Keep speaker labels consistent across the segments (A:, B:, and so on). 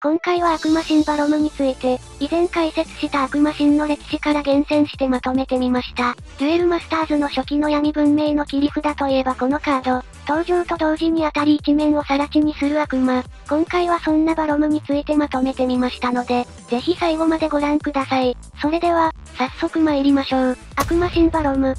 A: 今回は悪魔神バロムについて、以前解説した悪魔神の歴史から厳選してまとめてみました。デュエルマスターズの初期の闇文明の切り札といえばこのカード、登場と同時に当たり一面を更地にする悪魔。今回はそんなバロムについてまとめてみましたので、ぜひ最後までご覧ください。それでは、早速参りましょう。悪魔神バロム。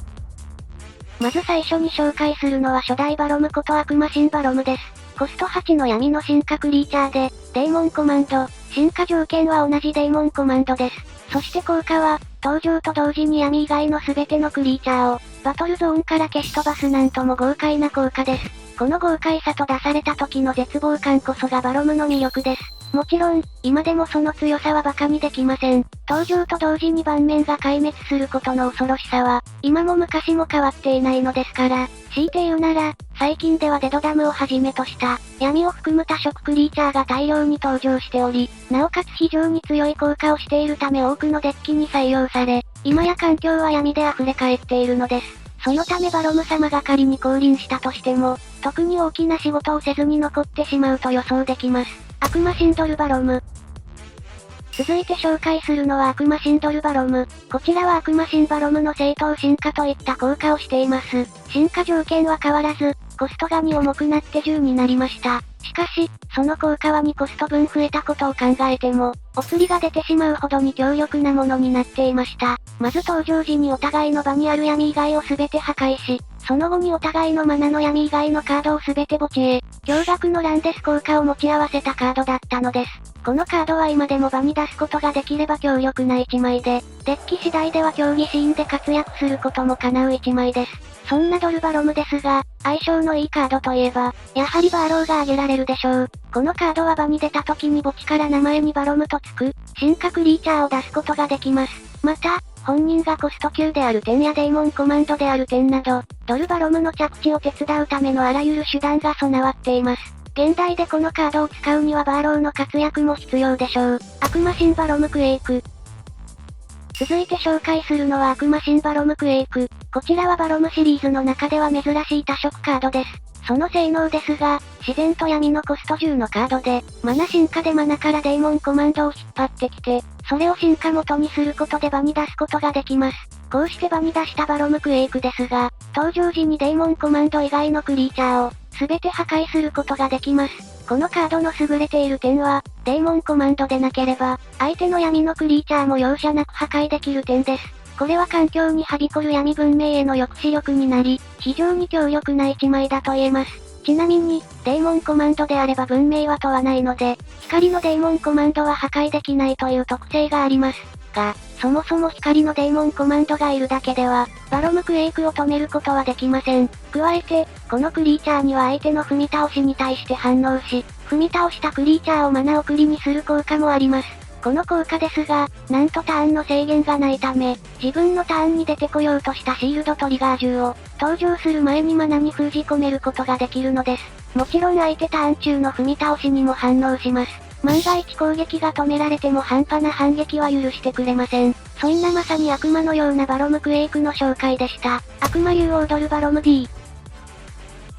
A: まず最初に紹介するのは初代バロムこと悪魔神バロムです。コスト8の闇の進化クリーチャーで、デーモンコマンド。進化条件は同じデーモンコマンドです。そして効果は、登場と同時に闇以外の全てのクリーチャーを、バトルゾーンから消し飛ばすなんとも豪快な効果です。この豪快さと出された時の絶望感こそがバロムの魅力です。もちろん、今でもその強さは馬鹿にできません。登場と同時に盤面が壊滅することの恐ろしさは、今も昔も変わっていないのですから、強いて言うなら、最近ではデドダムをはじめとした、闇を含む多色クリーチャーが大量に登場しており、なおかつ非常に強い効果をしているため多くのデッキに採用され、今や環境は闇で溢れ返っているのです。そのためバロム様が仮に降臨したとしても、特に大きな仕事をせずに残ってしまうと予想できます。悪魔シンドルバロム。続いて紹介するのは悪魔シンドルバロム。こちらは悪魔シンバロムの正当進化といった効果をしています。進化条件は変わらず、コストが2重くなって10になりました。しかし、その効果は2コスト分増えたことを考えても、お釣りが出てしまうほどに強力なものになっていました。まず登場時にお互いの場にある闇以外を全て破壊し、その後にお互いのマナの闇以外のカードを全て墓地へ、驚愕のランデス効果を持ち合わせたカードだったのです。このカードは今でも場に出すことができれば強力な1枚で、デッキ次第では競技シーンで活躍することも叶う1枚です。そんなドルバロムですが、相性のいいカードといえば、やはりバーローが挙げられるでしょう。このカードは場に出た時に墓地から名前にバロムとつく、進化クリーチャーを出すことができます。また、本人がコスト級である点やデーモンコマンドである点など、ドルバロムの着地を手伝うためのあらゆる手段が備わっています。現代でこのカードを使うにはバーローの活躍も必要でしょう。悪魔シンバロムクエイク。続いて紹介するのは悪魔シンバロムクエイク。こちらはバロムシリーズの中では珍しい多色カードです。その性能ですが、自然と闇のコスト10のカードで、マナ進化でマナからデーモンコマンドを引っ張ってきて、それを進化元にすることで場に出すことができます。こうして場に出したバロムクエイクですが、登場時にデーモンコマンド以外のクリーチャーを、すべて破壊することができます。このカードの優れている点は、デーモンコマンドでなければ、相手の闇のクリーチャーも容赦なく破壊できる点です。これは環境にはびこる闇文明への抑止力になり、非常に強力な一枚だと言えます。ちなみに、デーモンコマンドであれば文明は問わないので、光のデーモンコマンドは破壊できないという特性があります。が、そもそも光のデーモンコマンドがいるだけでは、バロムクエイクを止めることはできません。加えて、このクリーチャーには相手の踏み倒しに対して反応し、踏み倒したクリーチャーをマナ送りにする効果もあります。この効果ですが、なんとターンの制限がないため、自分のターンに出てこようとしたシールドトリガー銃を、登場する前にマナに封じ込めることができるのです。もちろん相手ターン中の踏み倒しにも反応します。万が一攻撃が止められても半端な反撃は許してくれません。そんなまさに悪魔のようなバロムクエイクの紹介でした。悪魔竜王ドルバロム D。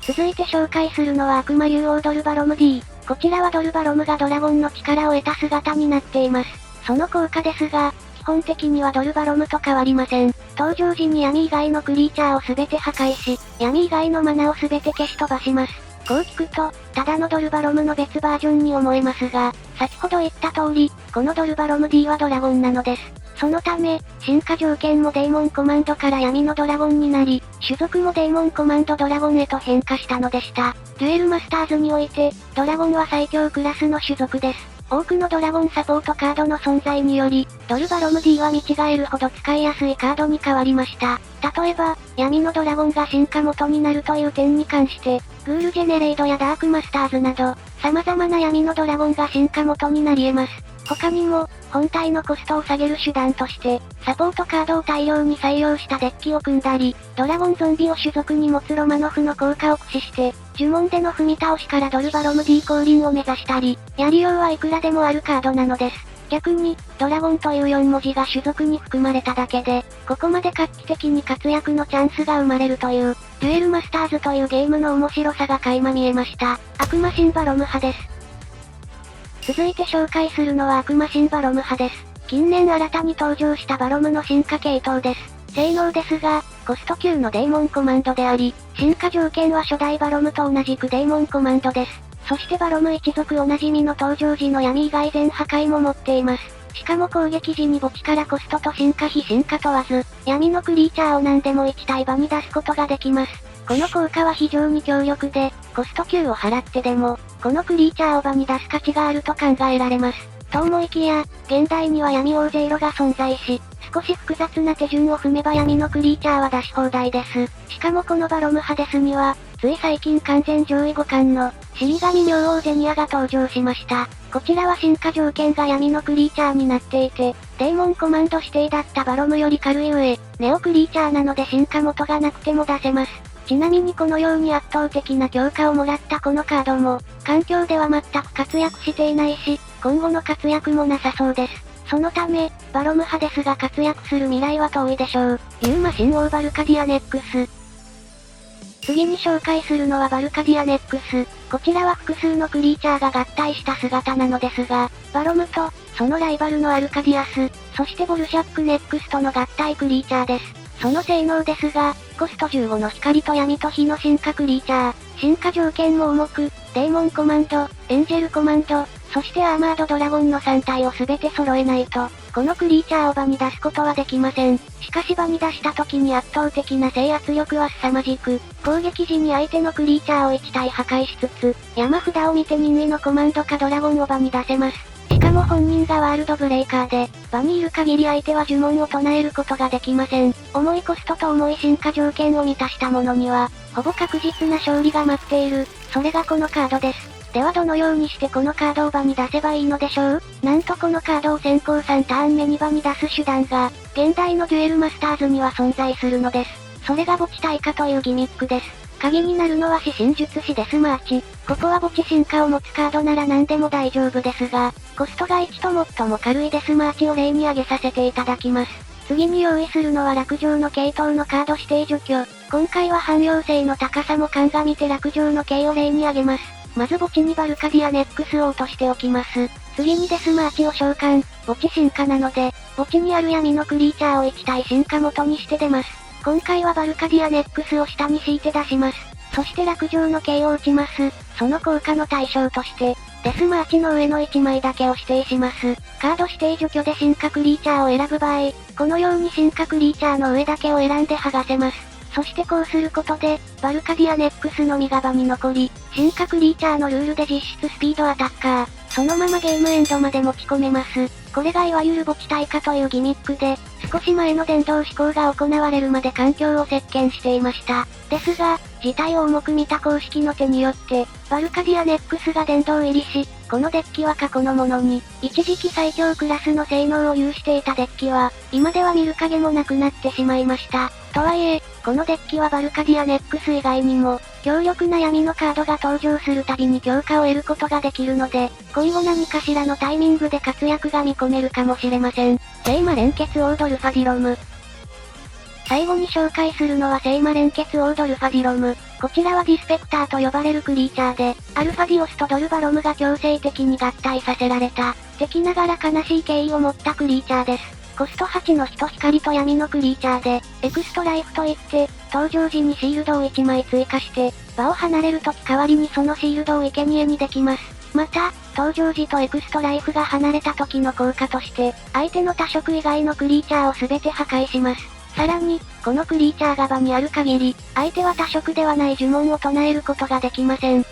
A: 続いて紹介するのは悪魔竜王ドルバロム D。こちらはドルバロムがドラゴンの力を得た姿になっています。その効果ですが、基本的にはドルバロムと変わりません。登場時に闇以外のクリーチャーを全て破壊し、闇以外のマナを全て消し飛ばします。こう聞くと、ただのドルバロムの別バージョンに思えますが、先ほど言った通り、このドルバロム D はドラゴンなのです。そのため、進化条件もデーモンコマンドから闇のドラゴンになり、種族もデーモンコマンドドラゴンへと変化したのでした。デュエルマスターズにおいて、ドラゴンは最強クラスの種族です。多くのドラゴンサポートカードの存在により、ドルバロム D は見違えるほど使いやすいカードに変わりました。例えば、闇のドラゴンが進化元になるという点に関して、グールジェネレイドやダークマスターズなど、様々な闇のドラゴンが進化元になり得ます。他にも、本体のコストを下げる手段として、サポートカードを大量に採用したデッキを組んだり、ドラゴンゾンビを種族に持つロマノフの効果を駆使して、呪文での踏み倒しからドルバロム D 降臨を目指したり、やりようはいくらでもあるカードなのです。逆に、ドラゴンという4文字が種族に含まれただけで、ここまで画期的に活躍のチャンスが生まれるという、デュエルマスターズというゲームの面白さが垣間見えました。悪魔シンバロム派です。続いて紹介するのは悪魔神バロム派です。近年新たに登場したバロムの進化系統です。性能ですが、コスト級のデーモンコマンドであり、進化条件は初代バロムと同じくデーモンコマンドです。そしてバロム一族おなじみの登場時の闇以外全破壊も持っています。しかも攻撃時に墓地からコストと進化非進化問わず、闇のクリーチャーを何でも1体場に出すことができます。この効果は非常に強力で、コスト級を払ってでも、このクリーチャーを場に出す価値があると考えられます。と思いきや、現代には闇王ゼイロが存在し、少し複雑な手順を踏めば闇のクリーチャーは出し放題です。しかもこのバロムハデスには、つい最近完全上位互換の、死神明王ゼニアが登場しました。こちらは進化条件が闇のクリーチャーになっていて、デーモンコマンド指定だったバロムより軽い上、ネオクリーチャーなので進化元がなくても出せます。ちなみにこのように圧倒的な強化をもらったこのカードも、環境では全く活躍していないし、今後の活躍もなさそうです。そのため、バロム派ですが活躍する未来は遠いでしょう。ユーマ神王バルカディアネックス。次に紹介するのはバルカディアネックス。こちらは複数のクリーチャーが合体した姿なのですが、バロムと、そのライバルのアルカディアス、そしてボルシャックネックスとの合体クリーチャーです。その性能ですが、コスト15の光と闇と火の進化クリーチャー。進化条件も重く、デーモンコマンド、エンジェルコマンド、そしてアーマードドラゴンの3体を全て揃えないと、このクリーチャーを場に出すことはできません。しかし場に出した時に圧倒的な制圧力は凄まじく、攻撃時に相手のクリーチャーを1体破壊しつつ、山札を見て任意のコマンドかドラゴンを場に出せます。しかも本人がワールドブレイカーで、場にいる限り相手は呪文を唱えることができません。重いコストと重い進化条件を満たしたものには、ほぼ確実な勝利が待っている。それがこのカードです。ではどのようにしてこのカードを場に出せばいいのでしょう？なんとこのカードを先行3ターン目に場に出す手段が、現代のデュエルマスターズには存在するのです。それが墓地対価というギミックです。鍵になるのは死神術師デスマーチ。ここは墓地進化を持つカードなら何でも大丈夫ですが、コストが1と最も軽いデスマーチを例に挙げさせていただきます。次に用意するのは落城の系統のカード指定除去。今回は汎用性の高さも鑑みて落城の系を例に挙げます。まず墓地にバルカディアネックスを落としておきます。次にデスマーチを召喚。墓地進化なので、墓地にある闇のクリーチャーを1体進化元にして出ます。今回はバルカディアネックスを下に敷いて出します。そして落城の系を打ちます。その効果の対象として、デスマーチの上の1枚だけを指定します。カード指定除去で進化クリーチャーを選ぶ場合、このように進化クリーチャーの上だけを選んで剥がせます。そしてこうすることで、バルカディアネックスのみが場に残り、進化クリーチャーのルールで実質スピードアタッカー、そのままゲームエンドまで持ち込めます。これがいわゆる墓地対価というギミックで、少し前の電動思考が行われるまで環境を席巻していました。ですが、事態を重く見た公式の手によって、バルカディアネックスが殿堂入りし、このデッキは過去のものに、一時期最強クラスの性能を有していたデッキは、今では見る影もなくなってしまいました。とはいえ、このデッキはバルカディアネックス以外にも、強力な闇のカードが登場するたびに強化を得ることができるので、今後何かしらのタイミングで活躍が見込めるかもしれません。聖魔連結オードルファディロム。最後に紹介するのは聖魔連結オードルファディロム。こちらはディスペクターと呼ばれるクリーチャーで、アルファディオスとドルバロムが強制的に合体させられた、敵ながら悲しい経緯を持ったクリーチャーです。コスト8の火と光と闇のクリーチャーで、エクストライフといって、登場時にシールドを1枚追加して、場を離れるとき代わりにそのシールドを生贄にできます。また、登場時とエクストライフが離れた時の効果として、相手の多色以外のクリーチャーを全て破壊します。さらに、このクリーチャーが場にある限り、相手は多色ではない呪文を唱えることができません。と、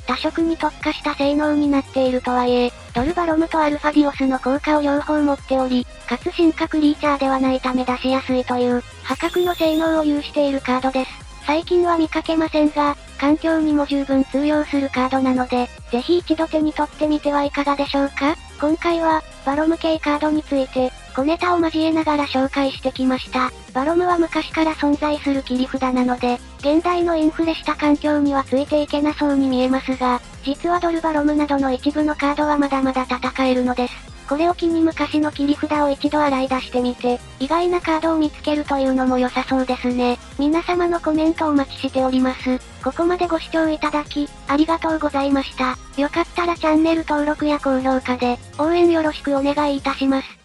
A: 多色に特化した性能になっているとはいえ、ドルバロムとアルファディオスの効果を両方持っており、かつ進化クリーチャーではないため出しやすいという、破格の性能を有しているカードです。最近は見かけませんが、環境にも十分通用するカードなので、ぜひ一度手に取ってみてはいかがでしょうか？今回は、バロム系カードについて、小ネタを交えながら紹介してきました。バロムは昔から存在する切り札なので、現代のインフレした環境にはついていけなそうに見えますが、実はドルバロムなどの一部のカードはまだまだ戦えるのです。これを機に昔の切り札を一度洗い出してみて、意外なカードを見つけるというのも良さそうですね。皆様のコメントお待ちしております。ここまでご視聴いただき、ありがとうございました。よかったらチャンネル登録や高評価で、応援よろしくお願いいたします。